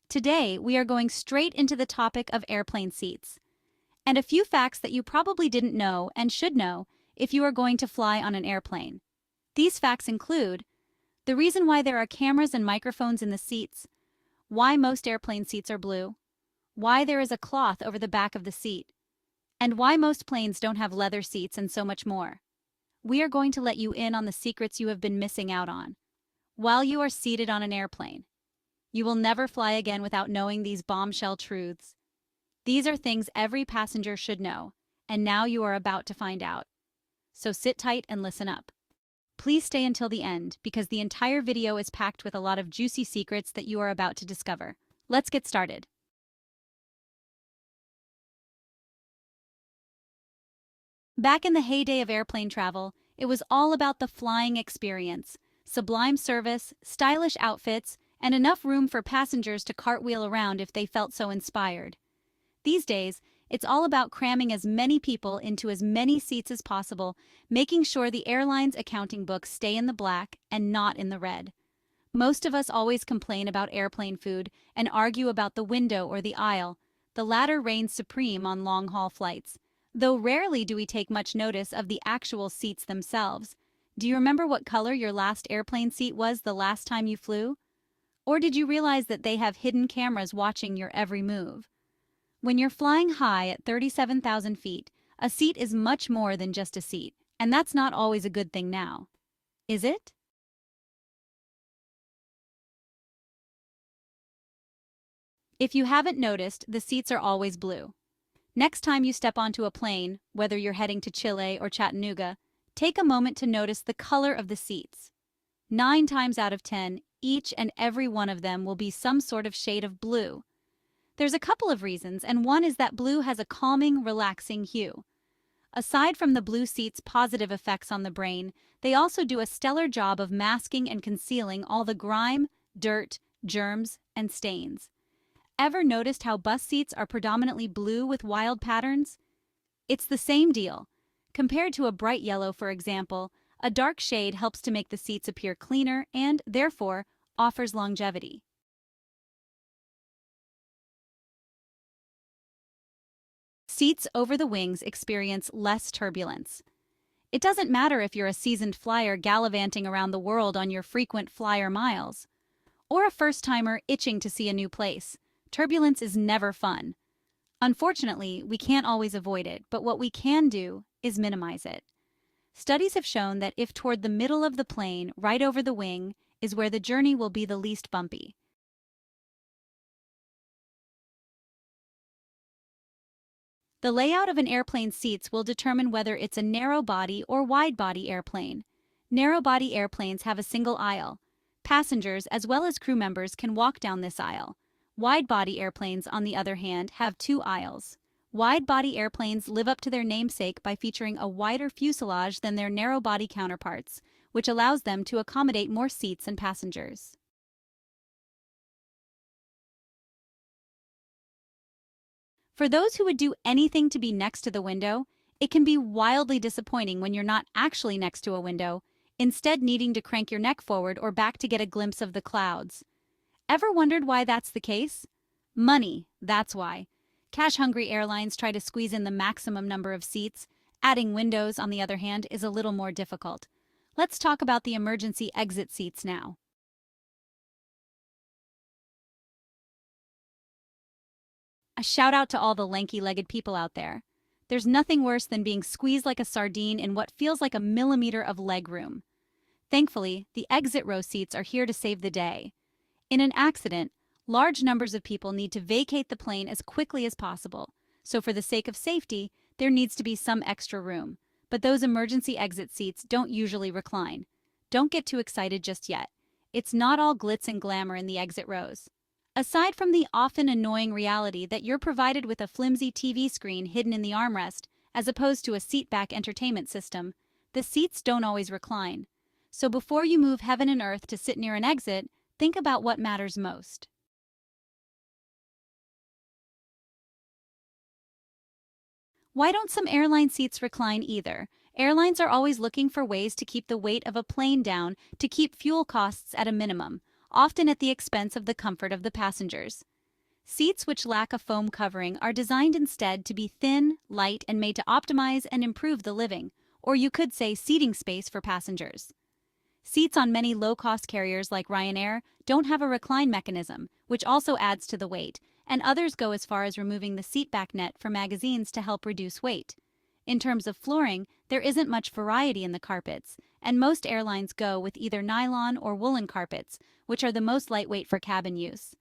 Today, we are going straight into the topic of airplane seats, and a few facts that you probably didn't know and should know if you are going to fly on an airplane. These facts include the reason why there are cameras and microphones in the seats, why most airplane seats are blue, why there is a cloth over the back of the seat, and why most planes don't have leather seats, and so much more. We are going to let you in on the secrets you have been missing out on while you are seated on an airplane. You will never fly again without knowing these bombshell truths. These are things every passenger should know, and now you are about to find out. So sit tight and listen up. Please stay until the end, because the entire video is packed with a lot of juicy secrets that you are about to discover. Let's get started. Back in the heyday of airplane travel, it was all about the flying experience, sublime service, stylish outfits, and enough room for passengers to cartwheel around if they felt so inspired. These days, it's all about cramming as many people into as many seats as possible, making sure the airline's accounting books stay in the black and not in the red. Most of us always complain about airplane food and argue about the window or the aisle. The latter reigns supreme on long-haul flights, though rarely do we take much notice of the actual seats themselves. Do you remember what color your last airplane seat was the last time you flew? Or did you realize that they have hidden cameras watching your every move? When you're flying high at 37,000 feet, a seat is much more than just a seat, and that's not always a good thing now. Is it? If you haven't noticed, the seats are always blue. Next time you step onto a plane, whether you're heading to Chile or Chattanooga, take a moment to notice the color of the seats. 9 times out of 10, each and every one of them will be some sort of shade of blue. There's a couple of reasons, and one is that blue has a calming, relaxing hue. Aside from the blue seats' positive effects on the brain, they also do a stellar job of masking and concealing all the grime, dirt, germs, and stains. Ever noticed how bus seats are predominantly blue with wild patterns? It's the same deal. Compared to a bright yellow, for example, a dark shade helps to make the seats appear cleaner and, therefore, offers longevity. Seats over the wings experience less turbulence. It doesn't matter if you're a seasoned flyer gallivanting around the world on your frequent flyer miles, or a first-timer itching to see a new place. Turbulence is never fun. Unfortunately, we can't always avoid it, but what we can do is minimize it. Studies have shown that if toward the middle of the plane, right over the wing, is where the journey will be the least bumpy. The layout of an airplane's seats will determine whether it's a narrow-body or wide-body airplane. Narrow-body airplanes have a single aisle. Passengers as well as crew members can walk down this aisle. Wide-body airplanes, on the other hand, have 2 aisles. Wide-body airplanes live up to their namesake by featuring a wider fuselage than their narrow-body counterparts, which allows them to accommodate more seats and passengers. For those who would do anything to be next to the window, it can be wildly disappointing when you're not actually next to a window, instead needing to crank your neck forward or back to get a glimpse of the clouds. Ever wondered why that's the case? Money, that's why. Cash-hungry airlines try to squeeze in the maximum number of seats. Adding windows, on the other hand, is a little more difficult. Let's talk about the emergency exit seats now. A shout out to all the lanky-legged people out there. There's nothing worse than being squeezed like a sardine in what feels like a millimeter of legroom. Thankfully, the exit row seats are here to save the day. In an accident, large numbers of people need to vacate the plane as quickly as possible, so for the sake of safety, there needs to be some extra room. But those emergency exit seats don't usually recline. Don't get too excited just yet. It's not all glitz and glamour in the exit rows. Aside from the often annoying reality that you're provided with a flimsy TV screen hidden in the armrest, as opposed to a seatback entertainment system, the seats don't always recline. So before you move heaven and earth to sit near an exit, think about what matters most. Why don't some airline seats recline either? Airlines are always looking for ways to keep the weight of a plane down to keep fuel costs at a minimum, often at the expense of the comfort of the passengers. Seats which lack a foam covering are designed instead to be thin, light, and made to optimize and improve the living, or you could say seating space for passengers. Seats on many low-cost carriers like Ryanair don't have a recline mechanism, which also adds to the weight, and others go as far as removing the seat back net for magazines to help reduce weight. In terms of flooring, there isn't much variety in the carpets, and most airlines go with either nylon or woolen carpets, which are the most lightweight for cabin use.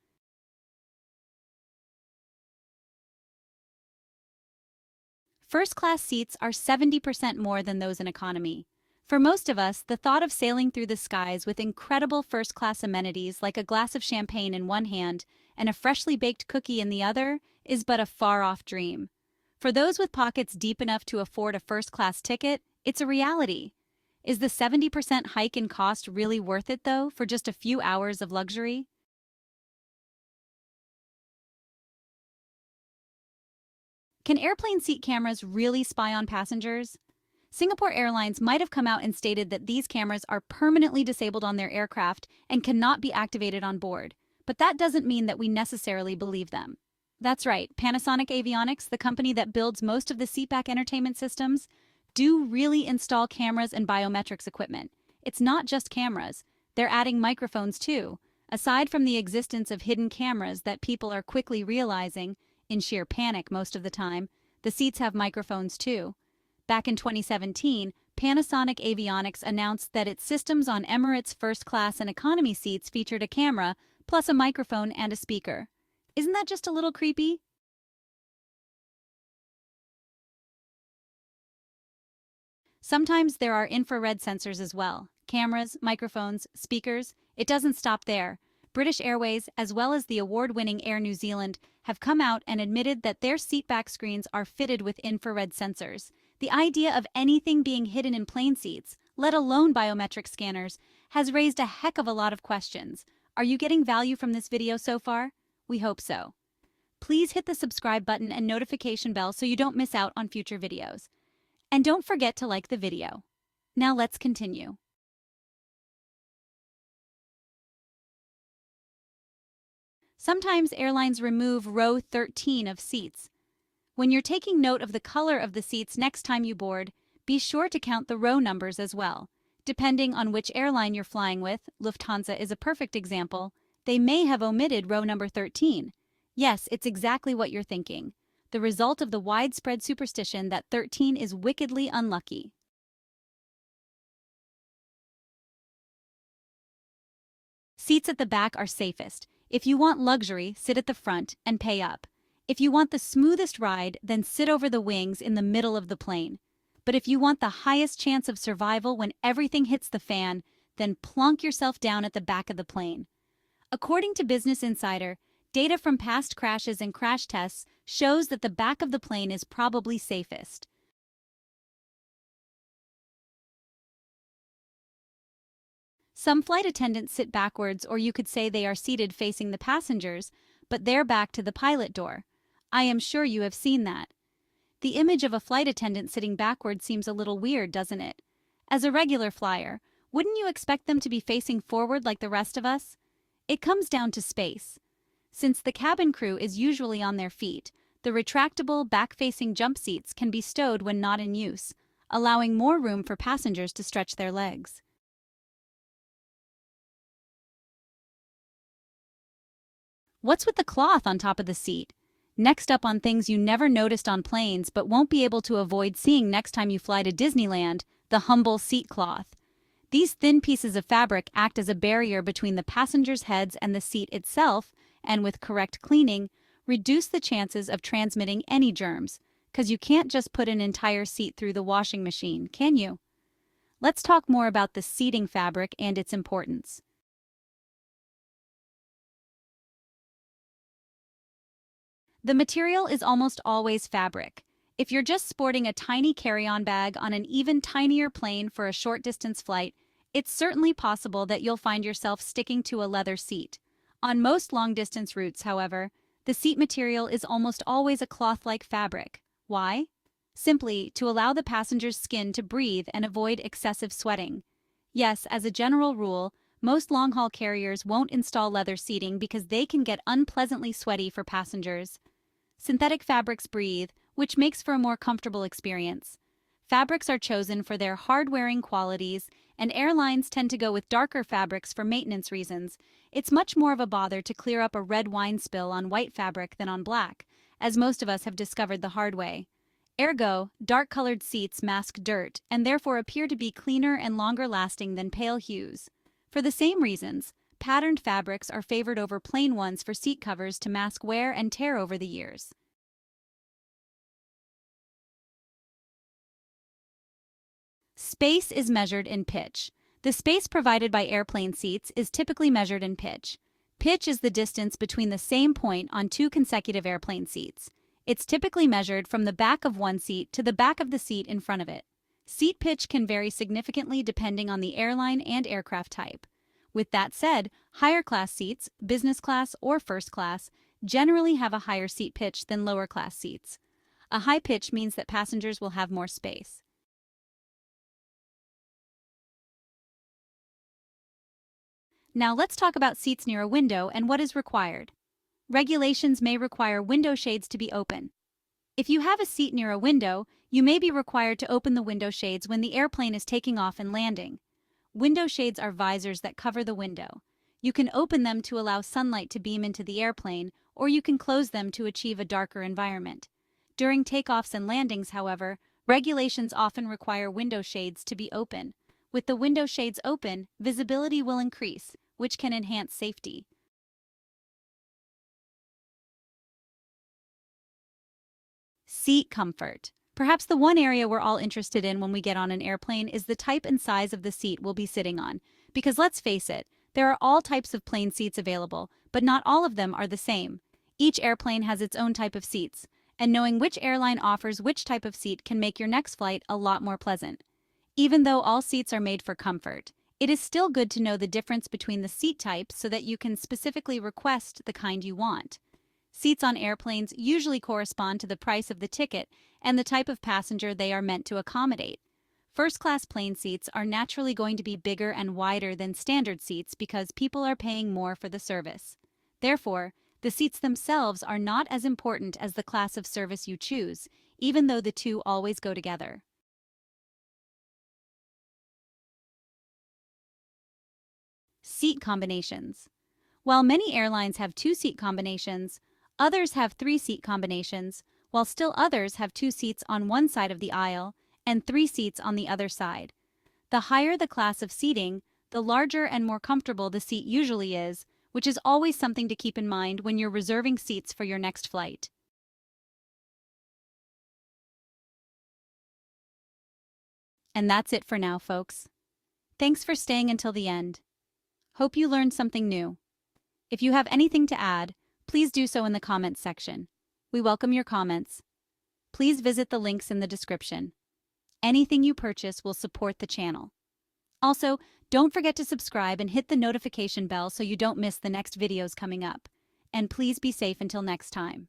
First-class seats are 70% more than those in economy. For most of us, the thought of sailing through the skies with incredible first-class amenities like a glass of champagne in one hand and a freshly baked cookie in the other is but a far-off dream. For those with pockets deep enough to afford a first-class ticket, it's a reality. Is the 70% hike in cost really worth it, though, for just a few hours of luxury? Can airplane seat cameras really spy on passengers? Singapore Airlines might have come out and stated that these cameras are permanently disabled on their aircraft and cannot be activated on board, but that doesn't mean that we necessarily believe them. That's right, Panasonic Avionics, the company that builds most of the seatback entertainment systems, do really install cameras and biometrics equipment. It's not just cameras, they're adding microphones too. Aside from the existence of hidden cameras that people are quickly realizing, in sheer panic most of the time, the seats have microphones too. Back in 2017, Panasonic Avionics announced that its systems on Emirates first class and economy seats featured a camera, plus a microphone and a speaker. Isn't that just a little creepy? Sometimes there are infrared sensors as well. Cameras, microphones, speakers. It doesn't stop there. British Airways, as well as the award-winning Air New Zealand, have come out and admitted that their seatback screens are fitted with infrared sensors. The idea of anything being hidden in plane seats, let alone biometric scanners, has raised a heck of a lot of questions. Are you getting value from this video so far? We hope so. Please hit the subscribe button and notification bell so you don't miss out on future videos. And don't forget to like the video. Now let's continue. Sometimes airlines remove row 13 of seats. When you're taking note of the color of the seats next time you board, be sure to count the row numbers as well. Depending on which airline you're flying with, Lufthansa is a perfect example, they may have omitted row number 13. Yes, it's exactly what you're thinking. The result of the widespread superstition that 13 is wickedly unlucky. Seats at the back are safest. If you want luxury, sit at the front and pay up. If you want the smoothest ride, then sit over the wings in the middle of the plane. But if you want the highest chance of survival when everything hits the fan, then plonk yourself down at the back of the plane. According to Business Insider, data from past crashes and crash tests shows that the back of the plane is probably safest. Some flight attendants sit backwards, or you could say they are seated facing the passengers, but their back to the pilot door. I am sure you have seen that. The image of a flight attendant sitting backward seems a little weird, doesn't it? As a regular flyer, wouldn't you expect them to be facing forward like the rest of us? It comes down to space. Since the cabin crew is usually on their feet, the retractable, back-facing jump seats can be stowed when not in use, allowing more room for passengers to stretch their legs. What's with the cloth on top of the seat? Next up on things you never noticed on planes but won't be able to avoid seeing next time you fly to Disneyland, the humble seat cloth. These thin pieces of fabric act as a barrier between the passengers' heads and the seat itself, and with correct cleaning, reduce the chances of transmitting any germs, because you can't just put an entire seat through the washing machine, can you? Let's talk more about the seating fabric and its importance. The material is almost always fabric. If you're just sporting a tiny carry-on bag on an even tinier plane for a short-distance flight, it's certainly possible that you'll find yourself sticking to a leather seat. On most long-distance routes, however, the seat material is almost always a cloth-like fabric. Why? Simply to allow the passenger's skin to breathe and avoid excessive sweating. Yes, as a general rule, Most long-haul carriers won't install leather seating because they can get unpleasantly sweaty for passengers. Synthetic fabrics breathe, which makes for a more comfortable experience. Fabrics are chosen for their hard-wearing qualities, and airlines tend to go with darker fabrics for maintenance reasons. It's much more of a bother to clear up a red wine spill on white fabric than on black, as most of us have discovered the hard way. Ergo, dark-colored seats mask dirt and therefore appear to be cleaner and longer-lasting than pale hues. For the same reasons, patterned fabrics are favored over plain ones for seat covers to mask wear and tear over the years. Space is measured in pitch. The space provided by airplane seats is typically measured in pitch. Pitch is the distance between the same point on two consecutive airplane seats. It's typically measured from the back of one seat to the back of the seat in front of it. Seat pitch can vary significantly depending on the airline and aircraft type. With that said, higher class seats, business class or first class, generally have a higher seat pitch than lower class seats. A high pitch means that passengers will have more space. Now let's talk about seats near a window and what is required. Regulations may require window shades to be open. If you have a seat near a window, you may be required to open the window shades when the airplane is taking off and landing. Window shades are visors that cover the window. You can open them to allow sunlight to beam into the airplane, or you can close them to achieve a darker environment. During takeoffs and landings, however, regulations often require window shades to be open. With the window shades open, visibility will increase, which can enhance safety. Seat comfort. Perhaps the one area we're all interested in when we get on an airplane is the type and size of the seat we'll be sitting on. Because let's face it, there are all types of plane seats available, but not all of them are the same. Each airplane has its own type of seats, and knowing which airline offers which type of seat can make your next flight a lot more pleasant. Even though all seats are made for comfort, it is still good to know the difference between the seat types so that you can specifically request the kind you want. Seats on airplanes usually correspond to the price of the ticket and the type of passenger they are meant to accommodate. First-class plane seats are naturally going to be bigger and wider than standard seats because people are paying more for the service. Therefore, the seats themselves are not as important as the class of service you choose, even though the two always go together. Seat combinations. While many airlines have two-seat combinations, others have three-seat combinations, while still others have two seats on one side of the aisle and three seats on the other side. The higher the class of seating, the larger and more comfortable the seat usually is, which is always something to keep in mind when you're reserving seats for your next flight. And that's it for now, folks. Thanks for staying until the end. Hope you learned something new. If you have anything to add, please do so in the comments section. We welcome your comments. Please visit the links in the description. Anything you purchase will support the channel. Also, don't forget to subscribe and hit the notification bell so you don't miss the next videos coming up. And please be safe until next time.